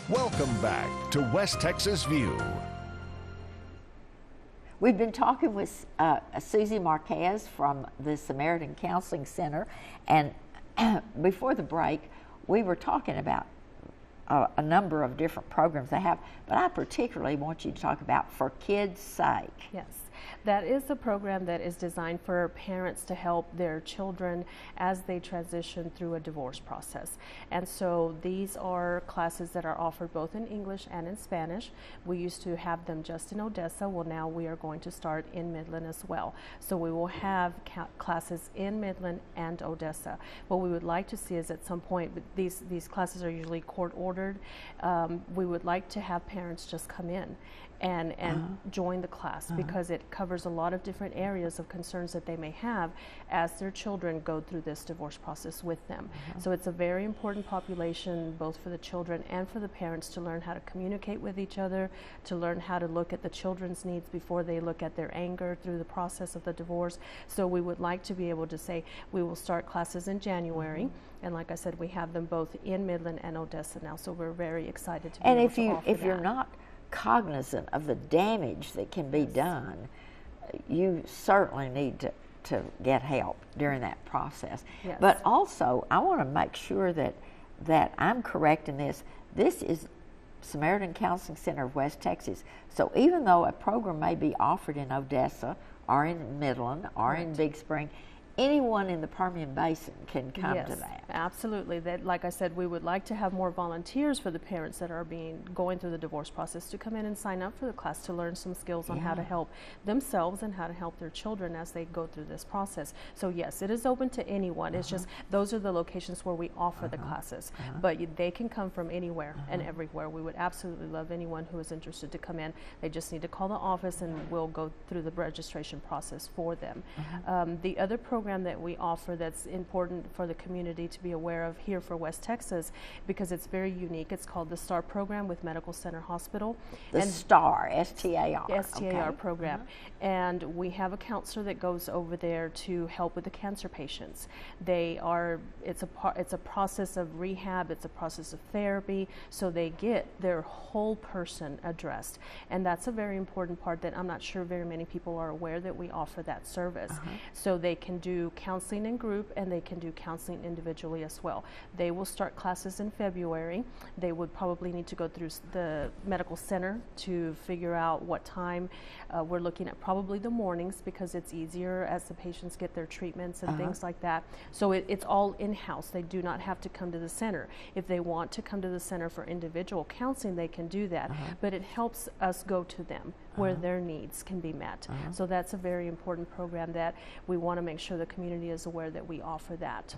Welcome back to West Texas View. We've been talking with Susie Martinez from the Samaritan Counseling Center, and before the break, we were talking about a number of different programs they have, but I particularly want you to talk about For Kids' Sake. Yes. That is a program that is designed for parents to help their children as they transition through a divorce process. And so these are classes that are offered both in English and in Spanish. We used to have them just in Odessa. Well, now we are going to start in Midland as well. So we will have classes in Midland and Odessa. What we would like to see is at some point, these classes are usually court ordered. We would like to have parents just come in and join the class because it covers a lot of different areas of concerns that they may have as their children go through this divorce process with them. So it's a very important population both for the children and for the parents to learn how to communicate with each other, to learn how to look at the children's needs before they look at their anger through the process of the divorce. So we would like to be able to say we will start classes in January. And like I said, we have them both in Midland and Odessa now, so we're very excited to be able to offer if you're that. not cognizant of the damage that can be done, you certainly need to get help during that process. Yes. But also, I want to make sure that I'm correct in this. This is Samaritan Counseling Center of West Texas. So even though a program may be offered in Odessa or in Midland or in Big Spring, anyone in the Permian Basin can come to that. Absolutely. That, like I said, we would like to have more volunteers for the parents that are going through the divorce process to come in and sign up for the class to learn some skills on how to help themselves and how to help their children as they go through this process. So yes, it is open to anyone. It's just those are the locations where we offer the classes, but they can come from anywhere and everywhere. We would absolutely love anyone who is interested to come in. They just need to call the office and we'll go through the registration process for them. The other program that we offer that's important for the community to be aware of here for West Texas, because it's very unique, it's called the STAR program with Medical Center Hospital. The STAR, S-T-A-R. S-T-A-R program. And we have a counselor that goes over there to help with the cancer patients. It's a process of rehab, it's a process of therapy, so they get their whole person addressed. And that's a very important part that I'm not sure very many people are aware that we offer that service. So they can do counseling in group and they can do counseling individually as well. They will start classes in February. They would probably need to go through the medical center to figure out what time. We're looking at probably the mornings because it's easier as the patients get their treatments and things like that. So it's all in-house. They do not have to come to the center. If they want to come to the center for individual counseling, they can do that, but it helps us go to them where their needs can be met. So that's a very important program that we want to make sure the community is aware that we offer that.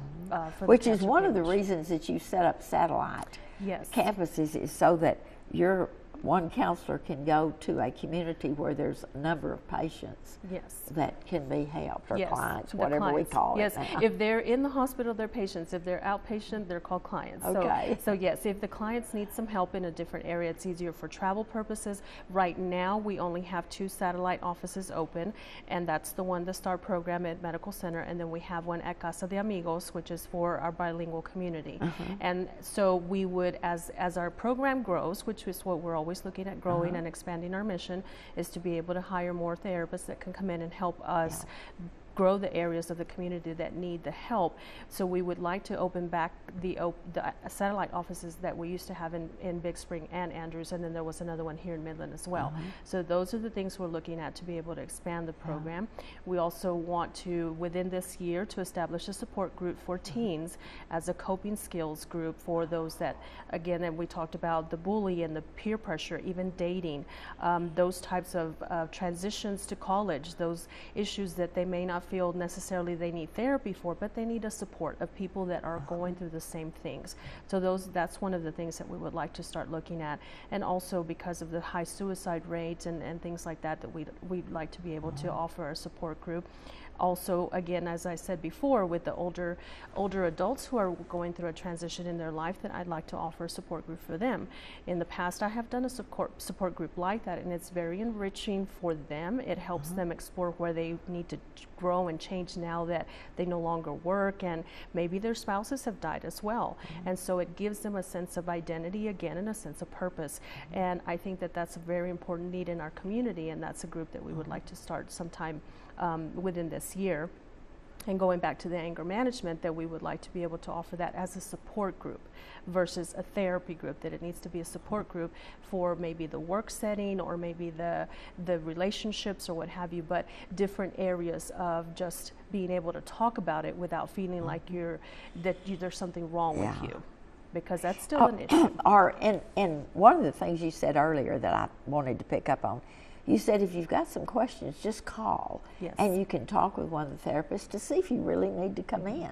Which is one of the reasons that you set up satellite campuses, is so that your one counselor can go to a community where there's a number of patients that can be helped, or clients, whatever we call it. Yes, if they're in the hospital, they're patients. If they're outpatient, they're called clients. So yes, if the clients need some help in a different area, it's easier for travel purposes. Right now, we only have 2 satellite offices open, and that's the one, the STAR program at Medical Center, and then we have one at Casa de Amigos, which is for our bilingual community. And so we would, as our program grows, which is what we're always looking at growing and expanding our mission, is to be able to hire more therapists that can come in and help us grow the areas of the community that need the help. So we would like to open back the satellite offices that we used to have in Big Spring and Andrews, and then there was another one here in Midland as well. So those are the things we're looking at to be able to expand the program. We also want to, within this year, to establish a support group for teens as a coping skills group for those that, again, and we talked about the bully and the peer pressure, even dating, those types of transitions to college, those issues that they may not feel necessarily they need therapy for, but they need a support of people that are going through the same things. So that's one of the things that we would like to start looking at. And also because of the high suicide rates and things like that, we'd like to be able to offer a support group. also, again, as I said before, with the older adults who are going through a transition in their life, that I'd like to offer a support group for them. In the past, I have done a support group like that, and it's very enriching for them. It helps them explore where they need to grow and change now that they no longer work, and maybe their spouses have died as well. And so it gives them a sense of identity again and a sense of purpose. And I think that that's a very important need in our community, and that's a group that we would like to start sometime within this year. And going back to the anger management, that we would like to be able to offer that as a support group versus a therapy group, that it needs to be a support group for maybe the work setting or maybe the relationships or what have you, but different areas of just being able to talk about it without feeling like there's something wrong with you, because that's still an issue. And one of the things you said earlier that I wanted to pick up on, you said if you've got some questions, just call. Yes. And you can talk with one of the therapists to see if you really need to come in.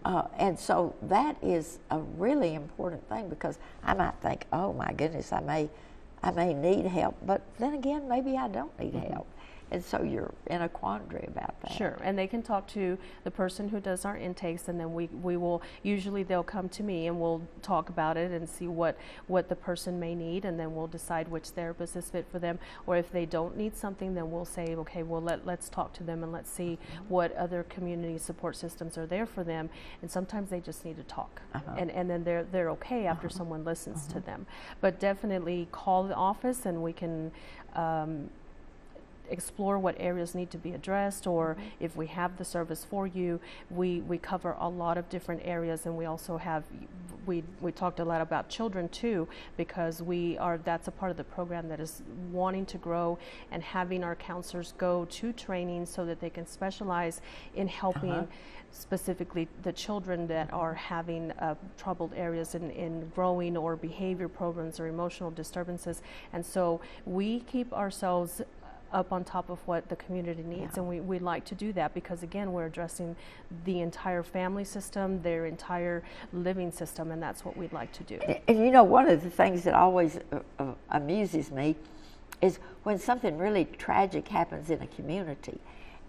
And so that is a really important thing, because I might think, oh my goodness, I may need help, but then again, maybe I don't need help. And so you're in a quandary about that. Sure, and they can talk to the person who does our intakes, and then we will, usually they'll come to me and we'll talk about it and see what the person may need, and then we'll decide which therapist is fit for them. Or if they don't need something, then we'll say, okay, well let's talk to them and let's see what other community support systems are there for them. And sometimes they just need to talk, and then they're okay after someone listens to them. But definitely call the office, and we can explore what areas need to be addressed, or if we have the service for you. We cover a lot of different areas, and we also have, we talked a lot about children too, because that's a part of the program that is wanting to grow, and having our counselors go to training so that they can specialize in helping specifically the children that are having troubled areas in growing, or behavior problems or emotional disturbances. And so we keep ourselves up on top of what the community needs, and we like to do that, because again, we're addressing the entire family system, their entire living system, and that's what we'd like to do. And you know, one of the things that always amuses me is when something really tragic happens in a community,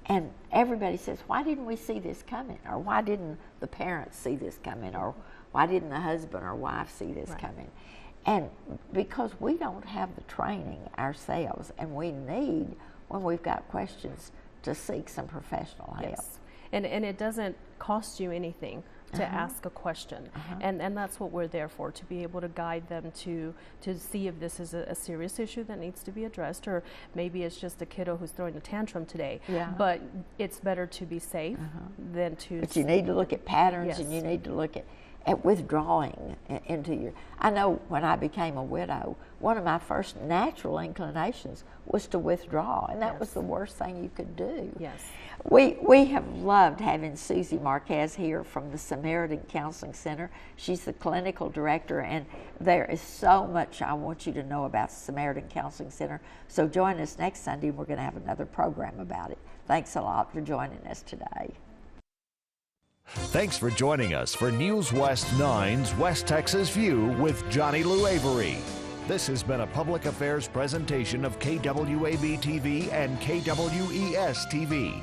and everybody says, why didn't we see this coming? Or why didn't the parents see this coming? Or why didn't the husband or wife see this coming? And because we don't have the training ourselves, and we need, when we've got questions, to seek some professional help. Yes. And it doesn't cost you anything to ask a question. And that's what we're there for, to be able to guide them to see if this is a serious issue that needs to be addressed, or maybe it's just a kiddo who's throwing a tantrum today. But it's better to be safe than to... But you need to look at patterns, and you need to look at withdrawing into your... I know when I became a widow, one of my first natural inclinations was to withdraw, and that was the worst thing you could do. Yes. We have loved having Susie Marquez here from the Samaritan Counseling Center. She's the clinical director, and there is so much I want you to know about the Samaritan Counseling Center. So join us next Sunday, and we're going to have another program about it. Thanks a lot for joining us today. Thanks for joining us for News West 9's West Texas View with Johnny Lou Avery. This has been a public affairs presentation of KWAB-TV and KWES-TV.